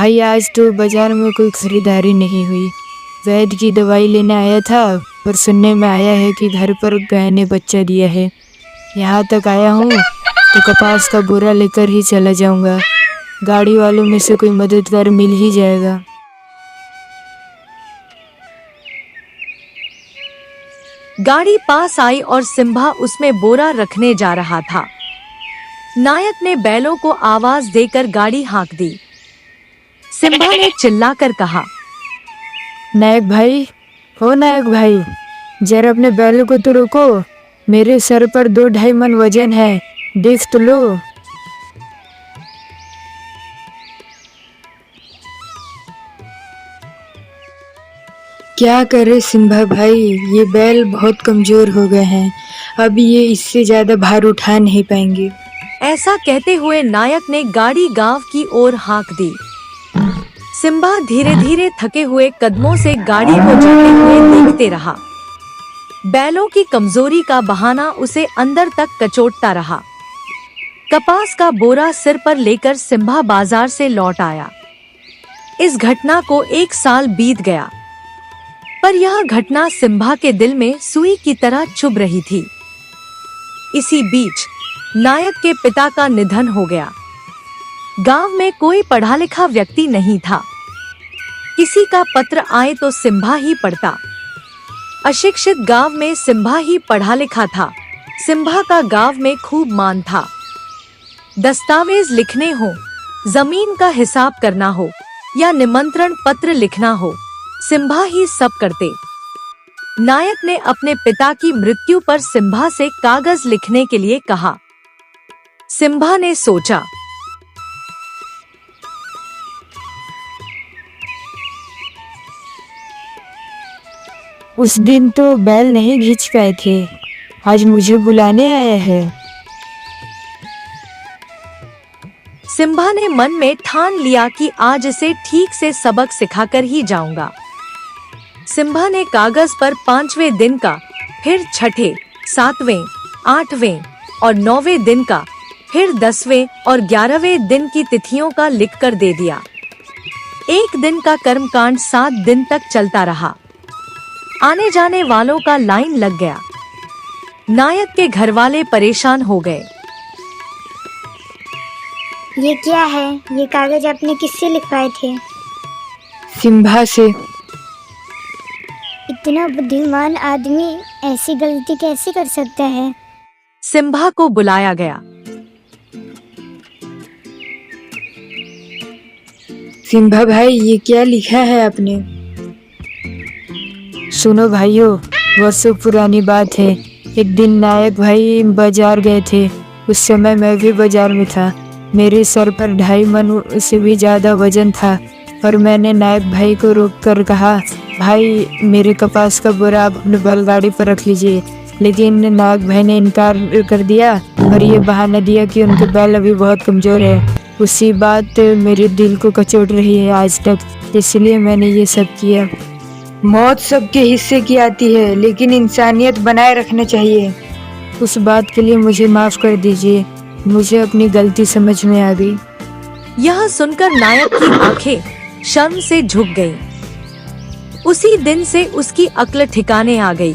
भाई आज तो बाजार में कोई खरीदारी नहीं हुई। वैद्य की दवाई लेने आया था, पर सुनने में आया है कि घर पर गाय ने बच्चा दिया है। यहाँ तक आया हूँ तो कपास का बोरा लेकर ही चला जाऊँगा। गाड़ी वालों में से कोई मददगार मिल ही जाएगा। गाड़ी पास आई और सिम्भा उसमें बोरा रखने जा रहा था। नायक ने बैलों को आवाज देकर गाड़ी हाँक दी। सिम्भा ने चिल्लाकर कहा, नायक भाई, हो नायक भाई, जरा अपने बैलों को तो रोको। मेरे सर पर 2-2.5 मन वजन है, देख तो लो। क्या करे सिम्भा भाई, ये बैल बहुत कमजोर हो गए हैं। अब ये इससे ज्यादा भार उठा नहीं पाएंगे। ऐसा कहते हुए नायक ने गाड़ी गांव की ओर हाँक दी। सिम्भा धीरे धीरे थके हुए कदमों से गाड़ी को जाते हुए देखते रहा। बैलों की कमजोरी का बहाना उसे अंदर तक कचोटता रहा। कपास का बोरा सिर पर लेकर सिम्भा बाजार से लौट आया। इस घटना को 1 साल बीत गया, पर यह घटना सिम्भा के दिल में सुई की तरह चुभ रही थी। इसी बीच नायक के पिता का निधन हो गया। गांव में कोई पढ़ा लिखा व्यक्ति नहीं था। किसी का पत्र आए तो सिम्भा ही पढ़ता। अशिक्षित गांव में सिम्भा ही पढ़ा लिखा था। सिम्भा का गांव में खूब मान था। दस्तावेज लिखने हो, जमीन का हिसाब करना हो या निमंत्रण पत्र लिखना हो, सिम्भा ही सब करते। नायक ने अपने पिता की मृत्यु पर सिम्भा से कागज लिखने के लिए कहा। सिम्भा ने सोचा, उस दिन तो बैल नहीं खींच पाए थे, आज मुझे बुलाने आया है। सिम्भा ने मन में ठान लिया कि आज इसे ठीक से सबक सिखाकर ही जाऊंगा। सिम्भा ने कागज पर 5वें दिन का, फिर 6ठे, 7वें, 8वें और 9वें दिन का, फिर 10वें और 11वें दिन की तिथियों का लिखकर दे दिया। एक दिन का कर्मकांड 7 दिन तक चलता रहा। आने जाने वालों का लाइन लग गया। नायक के घरवाले परेशान हो गए। ये क्या है? ये कागज आपने किससे लिखवाए थे? सिम्भा से। इतना बुद्धिमान आदमी ऐसी गलती कैसे कर सकता है? सिम्भा को बुलाया गया। सिम्भा भाई, ये क्या लिखा है आपने? सुनो भाइयों, वर्षों पुरानी बात है। एक दिन नायक भाई बाजार गए थे। उस समय मैं भी बाजार में था। मेरे सर पर 2.5 मन से भी ज़्यादा वजन था और मैंने नायक भाई को रोककर कहा, भाई मेरे कपास का बोरा आप अपने बैलगाड़ी पर रख लीजिए। लेकिन नायक भाई ने इनकार कर दिया और ये बहाना दिया कि उनके बैल अभी बहुत कमज़ोर है। उसी बात मेरे दिल को कचोट रही है आज तक, इसलिए मैंने ये सब किया। मौत सबके हिस्से की आती है, लेकिन इंसानियत बनाए रखना चाहिए। उस बात के लिए मुझे माफ़ कर दीजिए, मुझे अपनी गलती समझ में आ गई। यह सुनकर नायक की आंखें शर्म से झुक गईं। उसी दिन से उसकी अक्ल ठिकाने आ गई।